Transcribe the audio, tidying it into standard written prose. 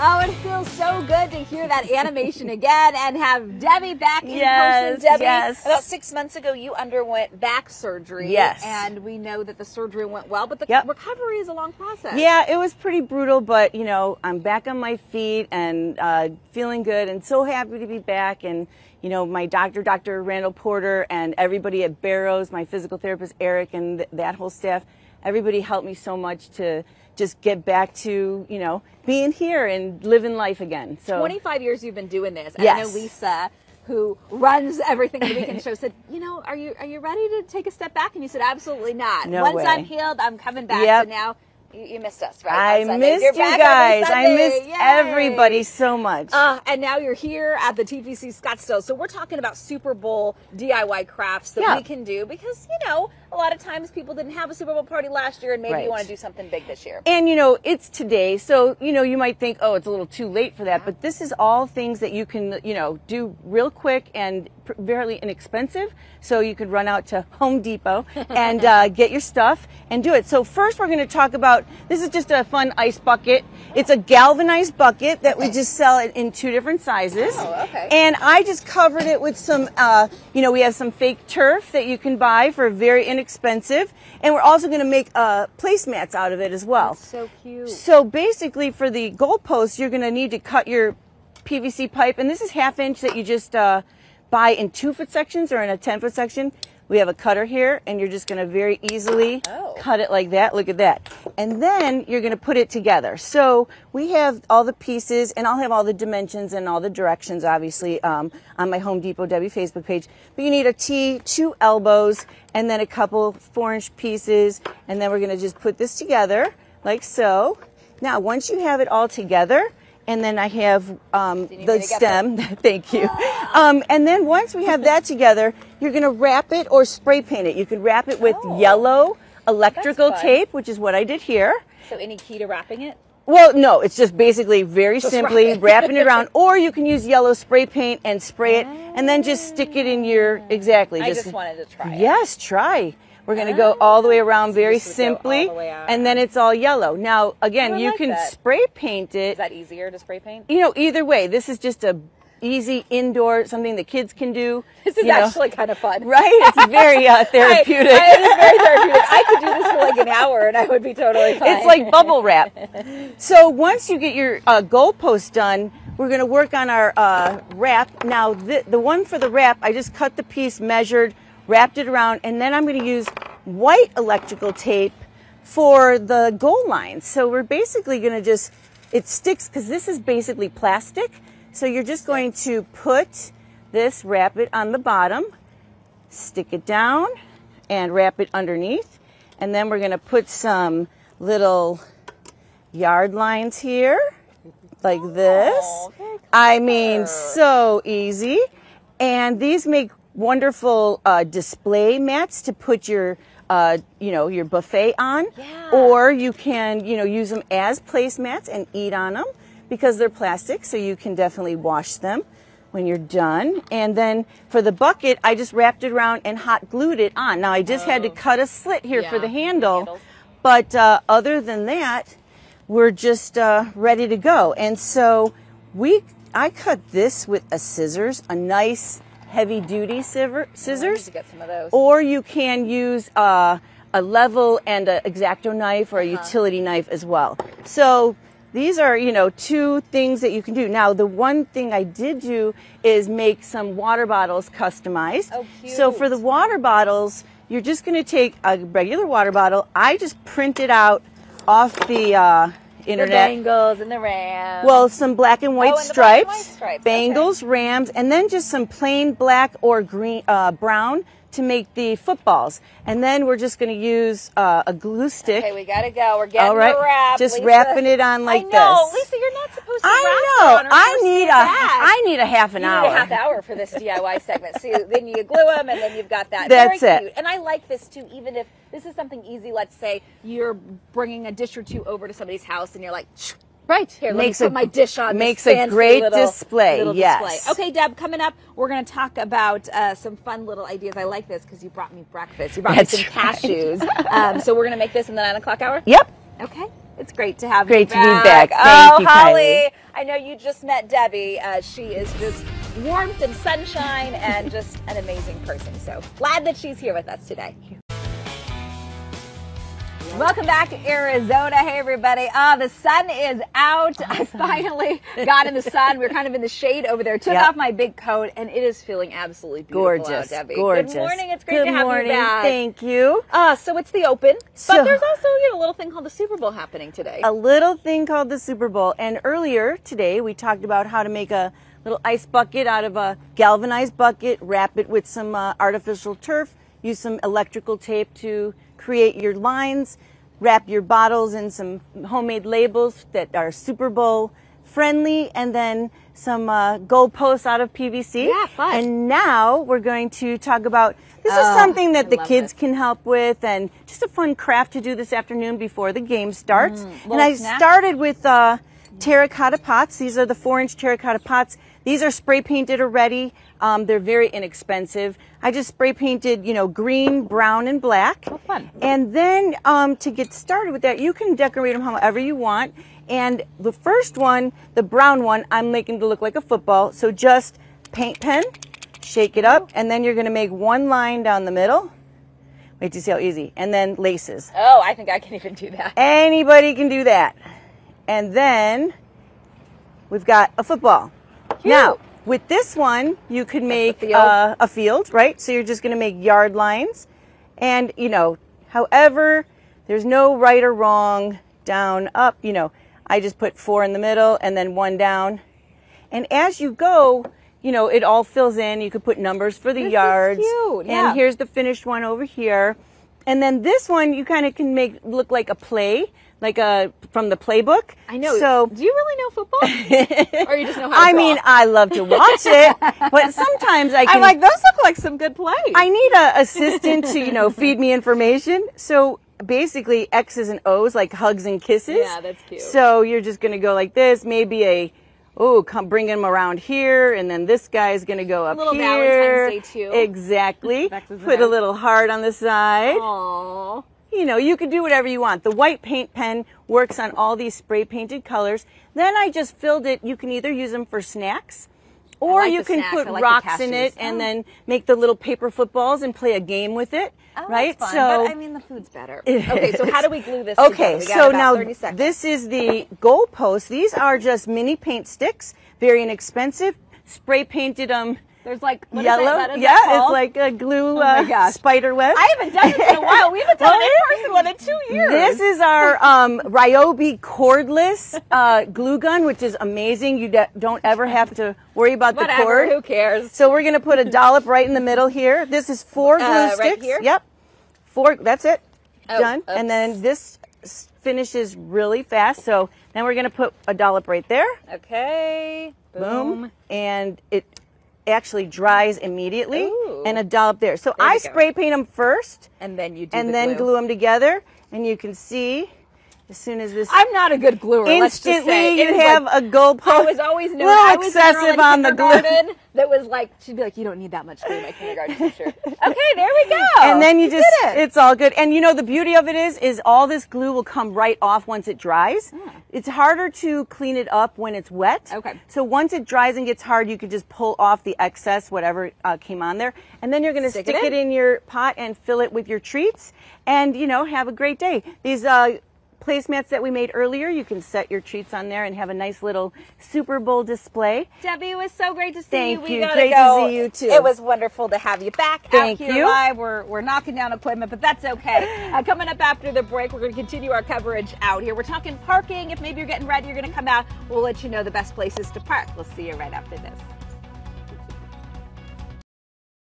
Oh, it feels so good to hear that animation again and have Debbie back in person. Debbie, about 6 months ago, you underwent back surgery. Yes. And we know that the surgery went well, but the recovery is a long process. Yeah, it was pretty brutal, but, you know, I'm back on my feet and feeling good and so happy to be back. And, you know, my doctor, Dr. Randall Porter, and everybody at Barrows, my physical therapist, Eric, and that whole staff, everybody helped me so much to just get back to, you know, being here and living life again. So 25 years you've been doing this. And I know Lisa, who runs everything at the Weekend Show, said, you know, are you ready to take a step back? And you said, absolutely not. No Once way. I'm healed, I'm coming back. So now you missed us, right? I missed you guys. I missed everybody so much. And now you're here at the TPC Scottsdale. So we're talking about Super Bowl DIY crafts that we can do because, you know, a lot of times people didn't have a Super Bowl party last year and maybe you want to do something big this year. And, you know, it's today. So, you know, you might think, oh, it's a little too late for that. But this is all things that you can, you know, do real quick and fairly inexpensive. So you could run out to Home Depot and get your stuff and do it. So first we're going to talk about, this is just a fun ice bucket. It's a galvanized bucket that we just sell in 2 different sizes. Oh, okay. And I just covered it with some, you know, we have some fake turf that you can buy for very inexpensive. And we're also going to make placemats out of it as well. That's so cute. So basically for the goalposts, you're going to need to cut your PVC pipe. And this is 1/2 inch that you just buy in 2-foot sections or in a 10-foot section. We have a cutter here, and you're just going to very easily cut it like that. Look at that. And then you're going to put it together. So we have all the pieces, and I'll have all the dimensions and all the directions, obviously, on my Home Depot Debbie Facebook page. But you need a T, 2 elbows, and then a couple 4-inch pieces. And then we're going to just put this together like so. Now, once you have it all together, and then I have the stem. Thank you. And then once we have that together, you're going to wrap it or spray paint it. You can wrap it with yellow electrical tape, which is what I did here. So any key to wrapping it? Well, no, it's just basically very simply wrapping it around. Or you can use yellow spray paint and spray it, and then just stick it in your, I just wanted to try it. Yes, try. We're going to go all the way around very simply, and then it's all yellow. Now, again, you can spray paint it. Is that easier to spray paint? You know, either way. This is just a easy indoor, something the kids can do. This is actually kind of fun. Right? It's very therapeutic. It is very therapeutic. I could do this for like an hour and I would be totally fine. It's like bubble wrap. So once you get your goalpost done, we're going to work on our wrap. Now, the one for the wrap, I just cut the piece, measured, wrapped it around, and then I'm going to use white electrical tape for the goal lines. So we're basically going to just, it sticks because this is basically plastic. So you're just going to put this, wrap it on the bottom, stick it down, and wrap it underneath. And then we're going to put some little yard lines here, like this. I mean, so easy. And these make wonderful display mats to put your you know, your buffet on, or you can, you know, use them as placemats and eat on them because they're plastic, so you can definitely wash them when you're done. And then for the bucket, I just wrapped it around and hot glued it on. Now I just had to cut a slit here for the handle, but other than that, we're just ready to go. And so I cut this with a scissors, a nice heavy-duty scissors, to get some of those. Or you can use a level and an X-Acto knife or a utility knife as well. So these are, you know, 2 things that you can do. Now, the one thing I did do is make some water bottles customized. Oh, cute. So for the water bottles, you're just going to take a regular water bottle. I just printed out off the internet. The Bengals and the Rams. Well, some black and white stripes, Bengals, okay. Rams, and then just some plain black or green, brown to make the footballs. And then we're just going to use a glue stick. Okay, we got to go. We're getting the wrap. Just Lisa, wrapping it on like this. I know. Lisa, you're not supposed to wrap it on I need a half an hour. You need a half hour for this DIY segment. So then you glue them, and then you've got that. That's Very it. cute. And I like this, too, even if this is something easy. Let's say you're bringing a dish or 2 over to somebody's house, and you're like, right. Here, let me put my dish on. Makes a great display. Yes. Okay, Deb, coming up, we're going to talk about some fun little ideas. I like this because you brought me breakfast. You brought me some cashews. So we're going to make this in the 9 o'clock hour? Yep. Okay. It's great to have you back. Great to be back. Thank you, Holly. Kylie. I know you just met Debbie. She is just warmth and sunshine and just an amazing person. So glad that she's here with us today. Welcome back to Arizona. Hey, everybody. The sun is out. Awesome. I finally got in the sun. We were kind of in the shade over there. Took off my big coat, and it is feeling absolutely beautiful gorgeous, out, Debbie. Gorgeous. Good morning. It's great to have you back. Thank you. So it's the Open, but there's also a little thing called the Super Bowl happening today. A little thing called the Super Bowl. And earlier today, we talked about how to make a little ice bucket out of a galvanized bucket, wrap it with some artificial turf, use some electrical tape to create your lines, wrap your bottles in some homemade labels that are Super Bowl friendly, and then some goalposts out of PVC. Yeah, fun. And now we're going to talk about, this is something that the kids can help with, and just a fun craft to do this afternoon before the game starts. And I started with terracotta pots. These are the 4-inch terracotta pots. These are spray painted already. They're very inexpensive. I just spray painted, green, brown, and black. Oh, fun. And then to get started with that, you can decorate them however you want. And the first one, the brown one, I'm making to look like a football. So just paint pen, shake it up, and then you're going to make one line down the middle. Wait to see how easy. And then laces. Oh, I think I can even do that. Anybody can do that. And then we've got a football. Cute. Now, with this one, you could make a field, right? So you're just going to make yard lines. And, however, there's no right or wrong, down, up, I just put 4 in the middle and then 1 down. And as you go, it all fills in. You could put numbers for the yards. Is cute. Yeah. And here's the finished one over here. And then this one, you kind of can make look like a play, like from the playbook. I know. So, do you really know football? Or you just know how to draw? mean, I love to watch it, but sometimes I can. I'm like, those look like some good plays. I need an assistant to, feed me information. So basically, X's and O's, like hugs and kisses. Yeah, that's cute. So you're just going to go like this, maybe come bring him around here, and then this guy's going to go up a little here. Valentine's Day, too. Exactly. Put a little heart on the side. Aww. You can do whatever you want. The white paint pen works on all these spray painted colors. Then I just filled it. You can either use them for snacks, or you can put rocks in it and then make the little paper footballs and play a game with it. Oh, right? That's fun. So, but I mean, the food's better. Okay, so how do we glue this okay, together? so now this is the goalpost. These are just mini paint sticks, very inexpensive. Spray painted them. There's like yellow. It's like a glue spider web. I haven't done this in a while. We haven't done an in-person one in 2 years. This is our Ryobi cordless glue gun, which is amazing. You don't ever have to worry about the cord. Who cares? So we're going to put a dollop right in the middle here. This is 4 glue sticks. Right here? Yep. 4. That's it. Oh, done. Oops. And then this finishes really fast. So then we're going to put a dollop right there. Okay. Boom. And it actually dries immediately. Ooh. And a dollop there. So I spray paint them first. And then you do and then glue them together. And you can see as soon as this... I'm not a good gluer, let's just say. You have a goalpost. I was always known. I was excessive on the glue. That was like, she'd be like, you don't need that much glue, my kindergarten teacher. Okay, there we go. And then you just, it's all good. And the beauty of it is all this glue will come right off once it dries. It's harder to clean it up when it's wet. Okay. So once it dries and gets hard, you could just pull off the excess, whatever came on there. And then you're going to stick it in your pot and fill it with your treats and, have a great day. These placemats that we made earlier, you can set your treats on there and have a nice little Super Bowl display. Debbie, it was so great to see you. Thank you. Great to see you too. It was wonderful to have you back Thank out here you. live. We're knocking down equipment, but that's okay. Coming up after the break, we're going to continue our coverage out here. We're talking parking. If maybe you're getting ready, you're going to come out, we'll let you know the best places to park. We'll see you right after this.